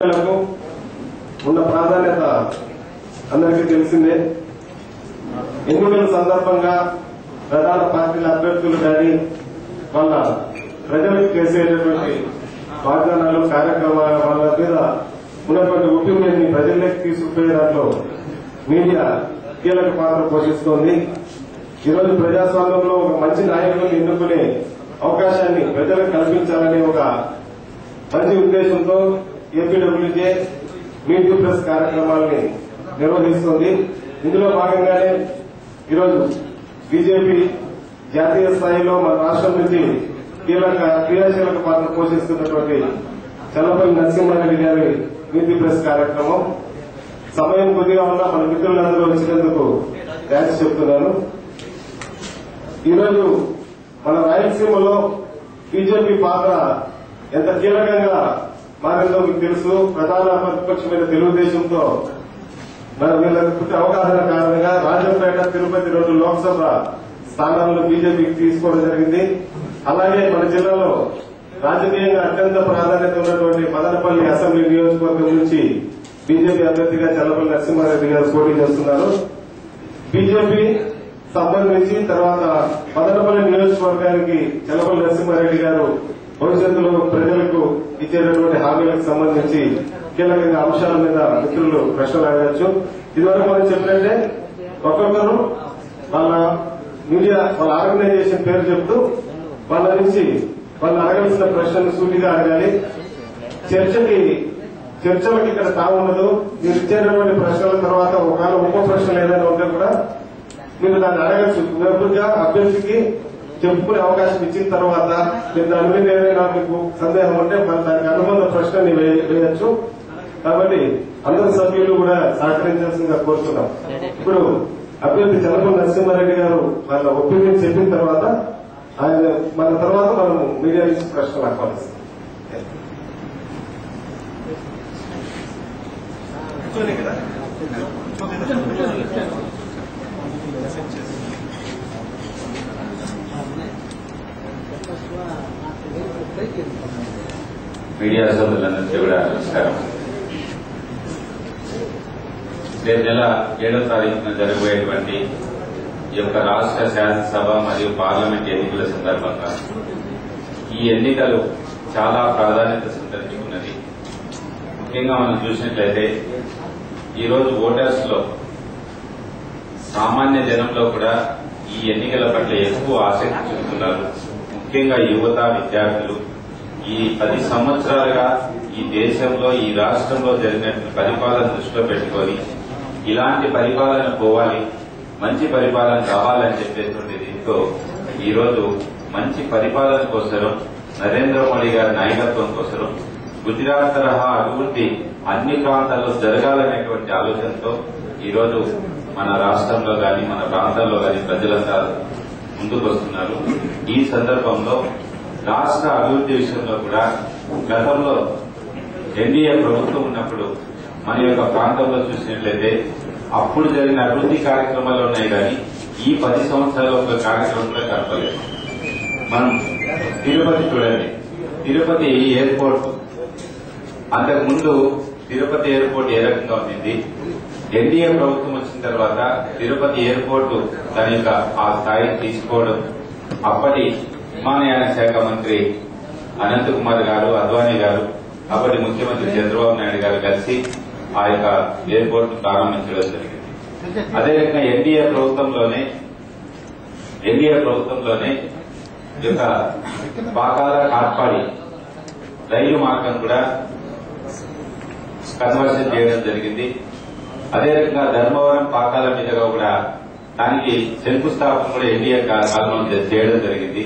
ఉన్న ప్రాధాన్యత అందరికీ తెలిసిందే. ఎన్నికల సందర్భంగా ప్రధాన పార్టీల అభ్యర్థులు కానీ వాళ్ళ ప్రజలకు చేసేటటువంటి వాగ్దానాలు కార్యక్రమాల వాళ్ళ మీద ఉన్నటువంటి ఒపీనియన్ ని ప్రజల్లోకి తీసుకుపోయే దాంట్లో మీడియా కీలక పాత్ర పోషిస్తోంది. ఈరోజు ప్రజాస్వామ్యంలో ఒక మంచి నాయకులను ఎన్నుకునే అవకాశాన్ని ప్రజలకు కల్పించాలనే ఒక మంచి ఉద్దేశంతో ఏపీడబ్ల్యూజే మీట్ ది ప్రెస్ కార్యక్రమాలని నిర్వహిస్తోంది. ఇందులో భాగంగానే ఈరోజు బీజేపీ జాతీయ స్థాయిలో మన రాష్ట్రం నుంచి క్రియాశీలక పాత్ర పోషిస్తున్నటువంటి చల్లపల్లి నరసింహారెడ్డి గారి మీట్ ది ప్రెస్ కార్యక్రమం. సమయం కొద్దిగా ఉన్నా మన మిత్రులందరూ వచ్చినందుకు థ్యాంక్స్ చెప్తున్నాను. ఈరోజు మన రాయలసీమలో బీజేపీ పాత్ర ఎంత కీలకంగా మారిందో మీకు తెలుసు. ప్రధాన ప్రతిపక్షమైన తెలుగుదేశంతో వీళ్ళకి అవగాహన కారణంగా రాజంపేట, తిరుపతి 2 లోక్సభ స్థానాలను బీజేపీకి తీసుకోవడం జరిగింది. అలాగే మన జిల్లాలో రాజకీయంగా అత్యంత ప్రాధాన్యత ఉన్నటువంటి మదనపల్లి అసెంబ్లీ నియోజకవర్గం నుంచి బీజేపీ అభ్యర్థిగా చల్లపల్లి నరసింహారెడ్డి గారు పోటీ చేస్తున్నారు. బీజేపీ సంబంధించి తర్వాత మదనపల్లి నియోజకవర్గానికి చల్లపల్లి నరసింహారెడ్డి గారు భవిష్యత్తులో ప్రజలకు ఇచ్చేటటువంటి హామీలకు సంబంధించి కీలకంగా అంశాల మీద మిత్రులు ప్రశ్నలు అడగచ్చు. ఇదివరకు మనం చెప్పినట్టే ఒక్కొక్కరు వాళ్ళ మీడియా వాళ్ళ ఆర్గనైజేషన్ పేరు చెప్తూ వాళ్ళ నుంచి వాళ్ళు అడగాల్సిన ప్రశ్నలు సూటిగా అడగాలి. చర్చలకు ఇక్కడ తావుండదు. మీరు ఇచ్చేటటువంటి ప్రశ్నల తర్వాత ఒకవేళ ఉప ప్రశ్నలు ఏదైనా ఉంటే కూడా మీరు దాన్ని అడగచ్చు. నేరుగా అభ్యర్థికి చెప్పుకునే అవకాశం ఇచ్చిన తర్వాత మీరు దాని మీద ఏదైనా మీకు సందేహం ఉంటే మన దానికి అనుబంధ ప్రశ్నని వేయచ్చు. కాబట్టి అందరు సభ్యులు కూడా సహకరించాల్సిందిగా కోరుతున్నాం. ఇప్పుడు అభ్యర్థి చల్లపల్లి నరసింహారెడ్డి గారు వాళ్ళ ఒపీనియన్ చెప్పిన తర్వాత మన తర్వాత మనం మీడియా నుంచి ప్రశ్నలు ఆహ్వానిస్తాం. మీడియా సోదరులందరికీ కూడా నమస్కారం. రేపు నెల 7వ తారీఖున జరగబోయేటువంటి ఈ యొక్క రాష్ట్ర శాసనసభ మరియు పార్లమెంట్ ఎన్నికల సందర్భంగా ఈ ఎన్నికలు చాలా ప్రాధాన్యత సంతరించుకున్నది. ముఖ్యంగా మనం చూసినట్లయితే ఈరోజు ఓటర్స్ లో సామాన్య జనంలో కూడా ఈ ఎన్నికల పట్ల ఎక్కువ ఆసక్తి చూపుతున్నారు. ముఖ్యంగా యువత, విద్యార్థులు ఈ 10 సంవత్సరాలుగా ఈ దేశంలో ఈ రాష్ట్రంలో జరిగినటువంటి పరిపాలన దృష్టిలో పెట్టుకొని ఇలాంటి పరిపాలన పోవాలి, మంచి పరిపాలన కావాలని చెప్పేటువంటి దీంతో ఈరోజు మంచి పరిపాలన కోసం నరేంద్ర మోడీ గారి నాయకత్వం కోసం గుజరాత్ తరహా అభివృద్ది అన్ని ప్రాంతాల్లో జరగాలనేటువంటి ఆలోచనతో ఈరోజు మన రాష్ట్రంలో గాని మన ప్రాంతాల్లో గాని ప్రజలంతా ముందుకు వస్తున్నారు. ఈ సందర్భంలో రాష్ట్ర అభివృద్ది విషయంలో కూడా గతంలో ఎన్డీఏ ప్రభుత్వం ఉన్నప్పుడు మన యొక్క ప్రాంతంలో చూసినట్లయితే అప్పుడు జరిగిన అభివృద్ది కార్యక్రమాలు ఉన్నాయి కానీ ఈ 10 సంవత్సరాలు ఒక కార్యక్రమం కూడా కనపలేదు. మనం తిరుపతి చూడండి, తిరుపతి ఎయిర్పోర్ట్ అంతకుముందు తిరుపతి ఎయిర్పోర్ట్ ఏ రకంగా ఉంది, ఎన్డీఏ ప్రభుత్వం వచ్చిన తర్వాత తిరుపతి ఎయిర్పోర్టు దాని యొక్క ఆ స్థాయికి తీసుకోవడం, అప్పటి విమానయాన శాఖ మంత్రి అనంత్ కుమార్ గారు, అద్వానీ గారు, అప్పటి ముఖ్యమంత్రి చంద్రబాబు నాయుడు గారు కలిసి ఆ యొక్క ఎయిర్పోర్ట్ ను ప్రారంభించడం జరిగింది. అదే రకంగా ఎన్డీఏ ప్రభుత్వంలోనే ఈ యొక్క పాకాల కాట్పాడి రైలు మార్గం కూడా కన్వర్షన్ చేయడం జరిగింది. అదే రకంగా ధర్మవరం పాకాల మీదుగా కూడా దానికి శంకుస్థాపన కూడా ఎన్డీఏ కాలంలో చేయడం జరిగింది.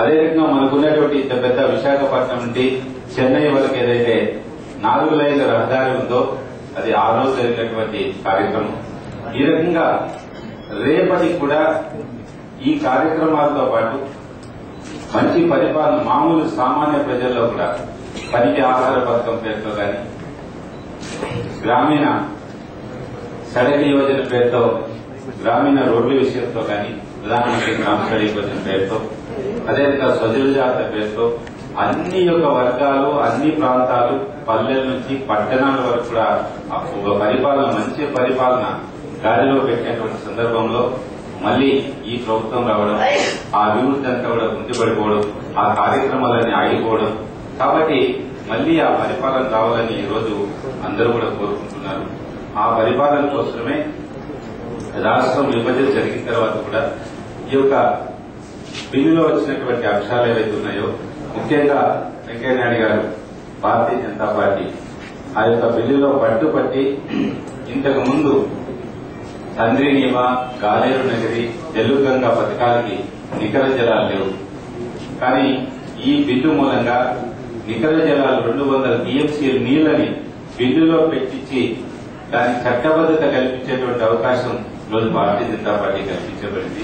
అదే రకంగా మనకున్నటువంటి ఇంత పెద్ద విశాఖపట్నం నుండి చెన్నై వరకు ఏదైతే 4 లైన్ల రహదారి ఉందో అది ఆ రోజు జరిగినటువంటి కార్యక్రమం. ఈ రకంగా రేపటికి కూడా ఈ కార్యక్రమాలతో పాటు మంచి పరిపాలన మామూలు సామాన్య ప్రజల్లో కూడా పనికి ఆహార పథకం పేరుతో కానీ, గ్రామీణ సడక్ యోజన పేరుతో గ్రామీణ రోడ్ల విషయంతో కానీ, ప్రధానమంత్రి గ్రామ సడక్ యోజన పేరుతో, అదేవిధంగా స్వజల జాతర పేరుతో అన్ని యొక్క వర్గాలు, అన్ని ప్రాంతాలు, పల్లెల నుంచి పట్టణాల వరకు కూడా ఒక పరిపాలన, మంచి పరిపాలన గాడిలో పెట్టినటువంటి సందర్భంలో మళ్లీ ఈ ప్రభుత్వం రావడం, ఆ అభివృద్ధి అంతా కూడా గుర్తుపడిపోవడం, ఆ కార్యక్రమాలన్నీ ఆగిపోవడం. కాబట్టి మళ్లీ ఆ పరిపాలన రావాలని ఈ రోజు అందరూ కూడా కోరుకుంటున్నారు. ఆ పరిపాలన కోసమే రాష్ట్రం విభజన జరిగిన తర్వాత కూడా ఈ యొక్క బిల్లులో వచ్చినటువంటి అంశాలు ఏవైతే ఉన్నాయో, ముఖ్యంగా వెంకయ్యనాయుడు గారు, భారతీయ జనతా పార్టీ ఆ యొక్క బిల్లులో పట్టుపట్టి ఇంతకు ముందు తండ్రి నీమ, గాలేరు నగరి, తెలుగంగా పథకాలకి నికర జలాలు లేవు. కానీ ఈ బిల్లు మూలంగా నికర జలాలు 200 టీఎంసీల నీళ్లని బిల్లులో పెట్టించి దానికి చట్టబద్దత కల్పించేటువంటి అవకాశం ఈరోజు భారతీయ జనతా పార్టీ కల్పించబడింది.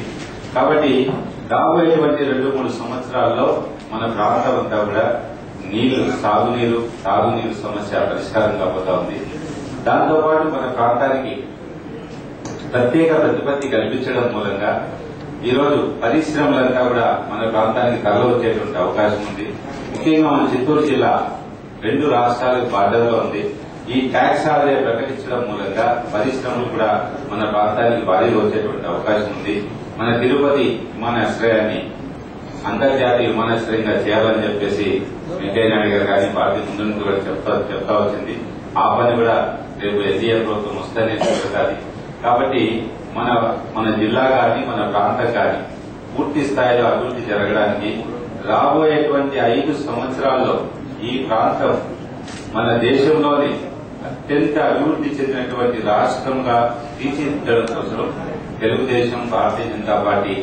కాబట్టి రాబోయేటువంటి 2-3 సంవత్సరాల్లో మన ప్రాంతం అంతా కూడా నీళ్లు, సాగునీరు, తాగునీరు సమస్య పరిష్కారం కాబోతా ఉంది. దాంతోపాటు మన ప్రాంతానికి ప్రత్యేక ప్రతిపత్తి కల్పించడం మూలంగా ఈరోజు పరిశ్రమలంతా కూడా మన ప్రాంతానికి తరలివచ్చేటువంటి అవకాశం ఉంది. ముఖ్యంగా మన చిత్తూరు జిల్లా 2 రాష్ట్రాలకు బార్డర్లో ఉంది. ఈ ట్యాక్స్ ఆదాయం ప్రకటించడం మూలంగా పరిశ్రమలు కూడా మన ప్రాంతానికి భారీగా వచ్చేటువంటి అవకాశం ఉంది. మన తిరుపతి విమానాశ్రయాన్ని అంతర్జాతీయ విమానాశ్రయంగా చేయాలని చెప్పేసి వెంకయ్యనాయుడు గారు కానీ పార్టీ ముందు నుంచి కూడా చెప్తా వచ్చింది. ఆ పని కూడా రేపు ఎన్డీఏ ప్రభుత్వం వస్తేనే జరుగుతుంది. కాబట్టి మన జిల్లా కానీ, మన ప్రాంతం కానీ పూర్తి స్థాయిలో అభివృద్ధి జరగడానికి రాబోయేటువంటి 5 సంవత్సరాల్లో ఈ ప్రాంతం మన దేశంలోని అత్యంత అభివృద్ధి చెందినటువంటి రాష్ట్రంగా తీర్చిదిద్దడం కోసం తెలుగుదేశం, భారతీయ జనతా పార్టీ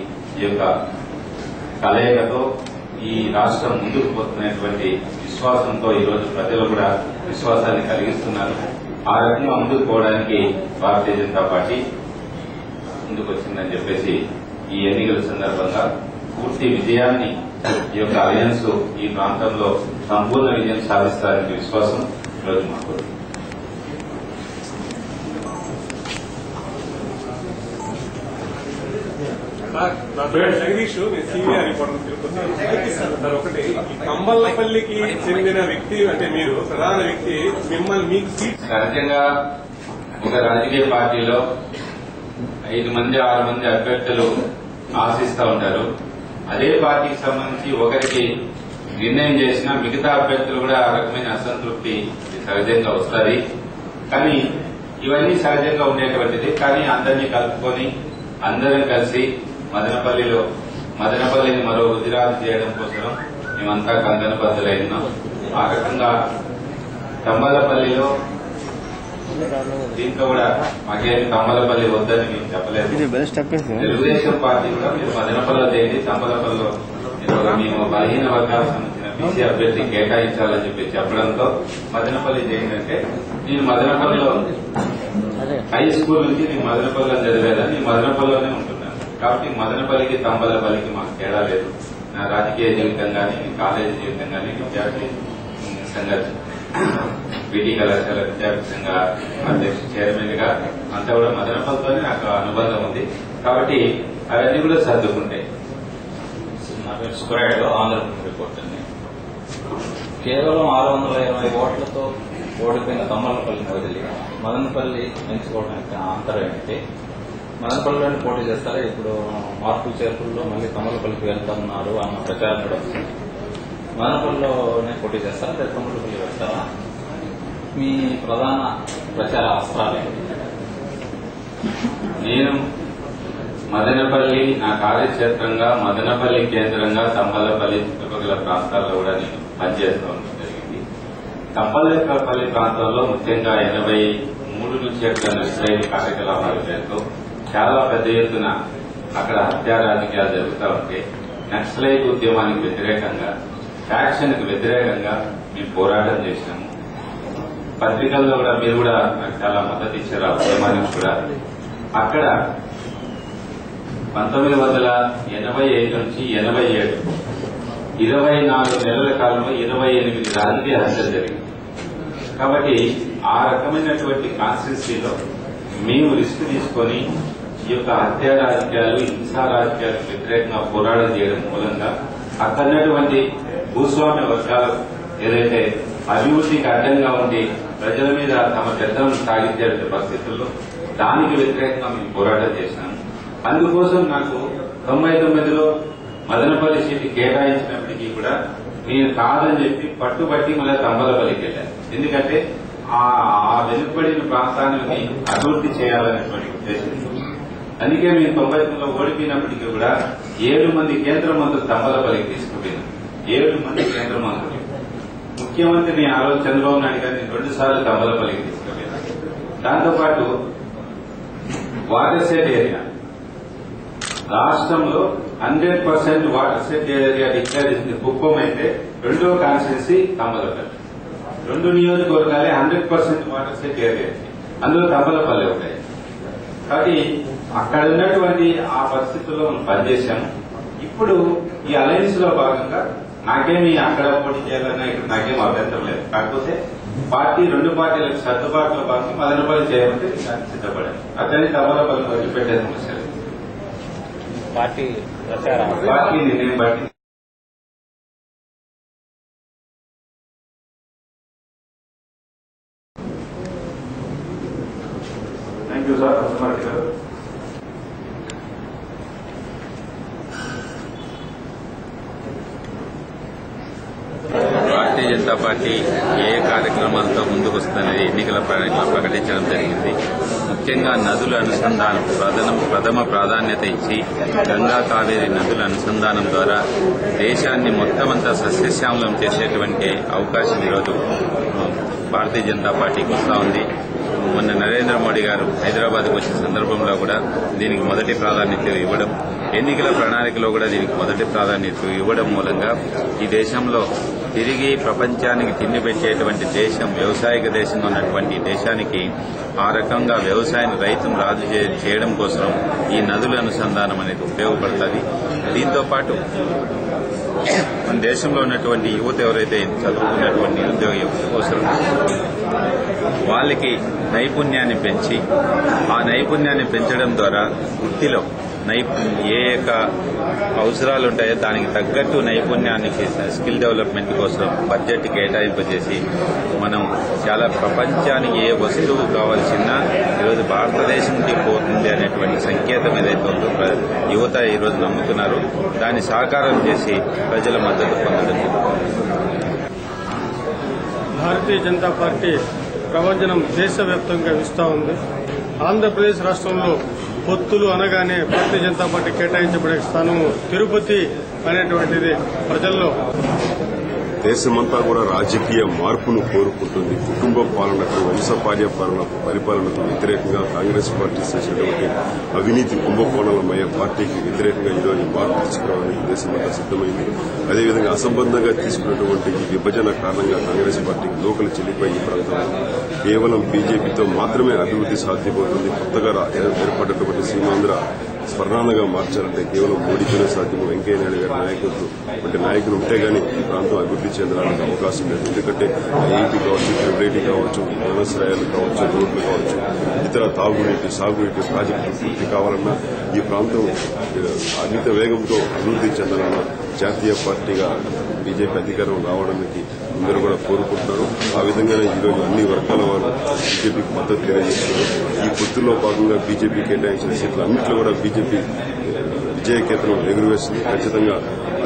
యొక్క కలయికతో ఈ రాష్ట్రం ముందుకు పోతున్నటువంటి విశ్వాసంతో ఈరోజు ప్రజలు కూడా విశ్వాసాన్ని కలిగిస్తున్నారు. ఆ రకంగా ముందుకు పోవడానికి భారతీయ జనతా పార్టీ ముందుకు వచ్చిందని చెప్పేసి ఈ ఎన్నికల సందర్భంగా పూర్తి విజయాన్ని ఈ యొక్క అలయన్స్ ఈ ప్రాంతంలో సంపూర్ణ విజయం సాధిస్తారనే విశ్వాసం ఈరోజు మాకు. నా పేరు జగదీష్, నేను సీనియర్ రిపోర్టర్ తిరుపతి. సార్, ఒకటి కంబల్లపల్లికి చెందిన వ్యక్తి అంటే మీరు ప్రధాన వ్యక్తి, మిమ్మల్ని మీకు సీట్ సహజంగా ఒక రాజకీయ పార్టీలో 5 మంది 6 మంది అభ్యర్థులు ఆశిస్తూ ఉంటారు. అదే పార్టీకి సంబంధించి ఒకరికి నిర్ణయం చేసినా మిగతా అభ్యర్థులు కూడా ఆ రకమైన అసంతృప్తి సహజంగా వస్తుంది. కానీ ఇవన్నీ సహజంగా ఉండేటువంటిది. కానీ అందరినీ కలుపుకొని అందరం కలిసి మదనపల్లిని మరో గుజరాత్ చేయడం కోసం మేమంతా కంకణబద్ధులైనాం. ఆ రకంగా తంబలపల్లిలో దీంట్లో కూడా మాకేమి తంబలపల్లి వద్దని మేము చెప్పలేదు. తెలుగుదేశం పార్టీ కూడా మీరు మదనపల్లిలో చేయండి, తంబలపల్లిలో మేము బలహీన వర్గాలకు సంబంధించిన బీసీ అభ్యర్థి కేటాయించాలని చెప్పి చెప్పడంతో మదనపల్లి చేయండి అంటే, నేను మదనపల్లిలో హై స్కూల్ నుంచి నేను మదనపల్లిలో చదివేదని నేను మదనపల్లిలోనే ఉంటున్నాను. కాబట్టి మదనపల్లికి తంబలపల్లికి మాకు తేడా లేదు. నా రాజకీయ జీవితం కానీ, కాలేజీ జీవితం కానీ, విద్యార్థి సంఘ బీటీ కళాశాల విద్యార్థి సంఘ అధ్యక్ష చైర్మన్ గా అంతా కూడా మదనపల్లితోనే నాకు అనుబంధం ఉంది. కాబట్టి అవన్నీ కూడా సర్దుకుంటాయి. నా పేరు సుబ్రాయుడు, ఆంధ్రప్రదేశ్ రిపోర్ట్ అండి. కేవలం 620 ఓట్లతో ఓడిపోయిన తమ్మలపల్లిని వదిలి మదనపల్లి ఎంచుకోవడానికి అంతరం ఏంటి? మదనపల్లిలోనే పోటీ చేస్తారా? ఇప్పుడు మార్పులు చేర్పుల్లో మళ్ళీ తమ్మలపల్లికి వెళ్తున్నారు అన్న ప్రచారం కూడా వస్తుంది. మదనపల్లిలోనే పోటీ చేస్తారా లేదా తమ్మలపల్లి వెళ్తారా? మీ ప్రధాన ప్రచార అస్త్రాలు ఏంటి? నేను మదనపల్లి నా కార్యక్షేత్రంగా, మదనపల్లి కేంద్రంగా తంబలపల్లి చుట్టుపక్కల ప్రాంతాల్లో కూడా నేను పనిచేస్తూ ఉండడం జరిగింది. తంబలపల్లి ప్రాంతాల్లో ముఖ్యంగా 83 నుంచి అక్కడ నక్సలైట్ కార్యకలాపాల పేరుతో చాలా పెద్ద ఎత్తున అక్కడ హత్యా రాజకీయాలు జరుగుతూ ఉంటే నక్సలైట్ ఉద్యమానికి వ్యతిరేకంగా, ఫ్యాక్షన్కు వ్యతిరేకంగా మేము పోరాటం చేసినాము. పత్రికల్లో కూడా మీరు కూడా నాకు చాలా మద్దతు ఇచ్చారు ఆ ఉద్యమానికి కూడా. అక్కడ 1985 నుంచి 87 24 నెలల కాలంలో 28 రాజకీయ హత్యలు జరిగింది. కాబట్టి ఆ రకమైనటువంటి కాన్స్టిట్యున్సీలో మేము రిస్క్ తీసుకొని ఈ యొక్క హత్యా రాజకీయాలు, హింసా రాజకీయాలకు వ్యతిరేకంగా పోరాటం చేయడం మూలంగా అక్కడున్నటువంటి భూస్వామ్య వర్గాలు ఏదైతే అభివృద్ధికి అడ్డంగా ఉండి ప్రజల మీద తమ పెద్దలను సాగించే పరిస్థితుల్లో దానికి వ్యతిరేకంగా మేము పోరాటం చేసినాము. అందుకోసం నాకు 99లో మదనపల్లి సీటు కేటాయించినప్పటికీ కూడా నేను కాదని చెప్పి పట్టుబట్టి మళ్ళీ తంబలపల్లికి వెళ్ళాను. ఎందుకంటే ఆ వెనుకబడిన ప్రాంతాన్ని అభివృద్ధి చేయాలనేటువంటి ఉద్దేశం. అందుకే మేము 99లో ఓడిపోయినప్పటికీ కూడా 7 మంది కేంద్ర మంత్రులు తంబలపల్లికి తీసుకుపోయినాం. 7 మంది కేంద్ర మంత్రులు. ముఖ్యమంత్రిని ఆ రోజు చంద్రబాబు నాయుడు గారిని 2 సార్లు తంబలపల్లికి తీసుకుపోయినాం. దాంతోపాటు వాటర్ షెడ్ ఏరియా రాష్ట్రంలో 100% వాటర్ షెడ్ ఏరియా డిక్లేర్ చేసింది కుప్పం అయితే, రెండో constituency Thamballapalle. 2 నియోజకవర్గాలే 100% water shed area, అందులో తంబలపల్లి ఉంటాయి. కాబట్టి అక్కడ ఉన్నటువంటి ఆ పరిస్థితుల్లో మనం పనిచేశాము. ఇప్పుడు ఈ అలయన్స్ లో భాగంగా నాకేమి అక్కడ పోటీ చేయాలన్నా ఇక్కడ నాకేం అభ్యంతరం లేదు. కాకపోతే పార్టీ 2 పార్టీలకు సర్దుబాటులో భాగంగా మదనపల్లి చేయాలంటే సిద్ధపడాను. అతని తంబలపల్లి వదిలిపెట్టే సమస్య లేదు. పార్టీ నిర్ణయం బట్టి thank you sir. Bharatiya Janata party ఏ కార్యక్రమాలతో ముందుకు వస్తుందనేది ఎన్నికల ప్రణాళికలో ప్రకటించడం జరిగింది. ముఖ్యంగా నదుల అనుసంధానం ప్రథమ ప్రాధాన్యత ఇచ్చి గంగా కావేరీ నదుల అనుసంధానం ద్వారా దేశాన్ని మొత్తమంతా సస్యశ్యామలం చేసేటువంటి అవకాశం ఈరోజు భారతీయ జనతా పార్టీకి వస్తూ ఉంది. మొన్న నరేంద్ర మోడీ గారు హైదరాబాద్కు వచ్చిన సందర్భంలో కూడా దీనికి మొదటి ప్రాధాన్యత ఇవ్వడం, ఎన్నికల ప్రణాళికలో కూడా దీనికి మొదటి ప్రాధాన్యత ఇవ్వడం మూలంగా ఈ దేశంలో తిరిగి ప్రపంచానికి తిండి పెట్టేటువంటి దేశం, వ్యవసాయక దేశంగా ఉన్నటువంటి దేశానికి ఆ రకంగా వ్యవసాయాన్ని రైతును రాజు చేయడం కోసం ఈ నదుల అనుసంధానం అనేది ఉపయోగపడుతుంది. దీంతో పాటు మన దేశంలో ఉన్నటువంటి యువత ఎవరైతే చదువుకున్నటువంటి నిరుద్యోగ యువత కోసం వాళ్ళకి నైపుణ్యాన్ని పెంచి ఆ నైపుణ్యాన్ని పెంచడం ద్వారా వృత్తిలో ఏ యొక్క అవసరాలు ఉంటాయో దానికి తగ్గట్టు నైపుణ్యానికి స్కిల్ డెవలప్మెంట్ కోసం బడ్జెట్ కేటాయింపజేసి మనం చాలా ప్రపంచానికి ఏ వస్తువు కావాల్సినా ఈరోజు భారతదేశంకి పోతుంది అనేటువంటి సంకేతం ఏదైతే ఉందో యువత ఈరోజు నమ్ముతున్నారు. దాన్ని సాకారం చేసి ప్రజల మద్దతు పొందడం. భారతీయ జనతా పార్టీ ప్రవచనం దేశవ్యాప్తంగా ఇస్తూ ఉంది. ఆంధ్రప్రదేశ్ రాష్ట్రంలో పొత్తులు అనగానే భారతీయ జనతా పార్టీ కేటాయించబడే స్థానము తిరుపతి అనేటువంటిది ప్రజల్లో. దేశమంతా కూడా రాజకీయ మార్పును కోరుకుంటుంది. కుటుంబ పాలనకు, వంశపార్య పరిపాలనకు వ్యతిరేకంగా కాంగ్రెస్ పార్టీ చేసినటువంటి అవినీతి కుంభకోణాలమయ్య పార్టీకి వ్యతిరేకంగా ఈరోజు మార్పు తీసుకురావడానికి దేశమంతా సిద్దమైంది. అదేవిధంగా అసంబద్ధంగా తీసుకున్నటువంటి ఈ విభజన కారణంగా కాంగ్రెస్ పార్టీకి లోకల్ చెల్లిపోయి ఈ ప్రాంతంలో కేవలం బీజేపీతో మాత్రమే అభివృద్ది సాధ్యమవుతుంది. కొత్తగా ఏర్పడినటువంటి సీమాంధ్ర స్వర్ణాలుగా మార్చాలంటే కేవలం మోడీతోనే సాధ్యం. వెంకయ్యనాయుడు గారి నాయకత్వం వంటి నాయకులు ఉంటే గానీ ఈ ప్రాంతం అభివృద్ది చెందడానికి అవకాశం లేదు. ఎందుకంటే ఐఐటీ కావచ్చు, ట్రిపుల్ కావచ్చు, విమానాశ్రయాలు కావచ్చు, రోడ్లు కావచ్చు, ఇతర తాగునీటి, సాగునీటి ప్రాజెక్టులు పూర్తి కావాలన్నా ఈ ప్రాంతం అమిత వేగంతో అభివృద్ది చెందాలన్నా జాతీయ పార్టీగా బీజేపీ అధికారం రావడానికి అందరూ కూడా కోరుకుంటున్నారు. ఆ విధంగానే ఈరోజు అన్ని వర్గాల వారు బీజేపీకి మద్దతు తెలియజేస్తున్నారు. ఈ పొత్తుల్లో భాగంగా బీజేపీ కేటాయించిన సీట్లు అన్నింటిలో కూడా బీజేపీ విజయకేతనం ఎగురవేసింది. ఖచ్చితంగా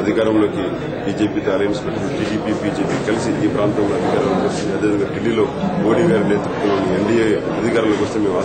అధికారంలోకి బీజేపీతో అలయన్స్ పెట్టిన టీడీపీ, బీజేపీ కలిసి ఈ ప్రాంతంలో అధికారంలోకి వస్తుంది. అదేవిధంగా ఢిల్లీలో మోడీ గారి నేతృత్వంలోని ఎన్డీఏ అధికారంలోకి వస్తే మేము